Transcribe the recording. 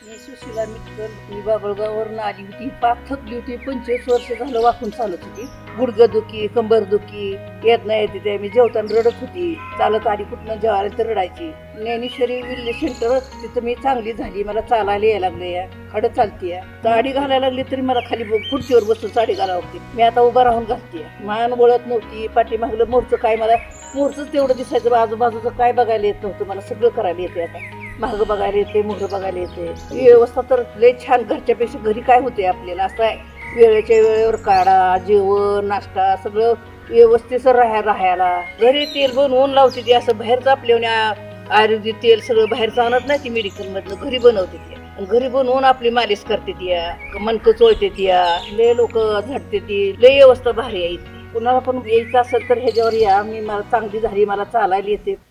मी सुशिला मिटकर मी बाबळगाववरून आली होती. पाक थकली होती. 25 वर्ष झालं वाकून चालत होती. गुडघेदुखी, कंबरदुखी येत नाही येते ते. मी जेवताना रडत होती. चालत आली कुठनं जेवायला तर रडायची. ज्ञानेश्वरी विल्ले सेंटर तिथं मी चांगली झाली. मला चालायला यायला लागले या हडं चालतीये. साडी घालायला लागली तरी मला खाली खुर्चीवर बसून साडी घालावं लागते. मी आता उभा राहून घालते. मान वळत नव्हती. पाठीमागलं मोरचं काय मला मोरचंच तेवढं दिसायचं. आजूबाजूचं काय बघायला येत नव्हतं. मला सगळं करायला येते आता. महाग बघायला येते, मोहर बघायला येते. ही व्यवस्था तर लय छान. घरच्यापेक्षा घरी काय होते आपल्याला असं आहे. वेळेच्या वेळेवर काढा, जेवण, नाश्ता सगळं व्यवस्थित राहायला. घरी तेल बनवून लावते ती. असं बाहेरचं आपल्या आयुर्वेदिक तेल सगळं बाहेरचं आणत नाही ती मेडिकल मधलं. घरी बनवते ती. घरी बनवून आपली मालिश करते ती. मणकं चोळते ती. लय लोक झटते ती. लय व्यवस्था भारी आहे. कुणाला पण यायचं असेल तर ह्याच्यावर या. मी मला चांगली झाली. मला चालायला येते.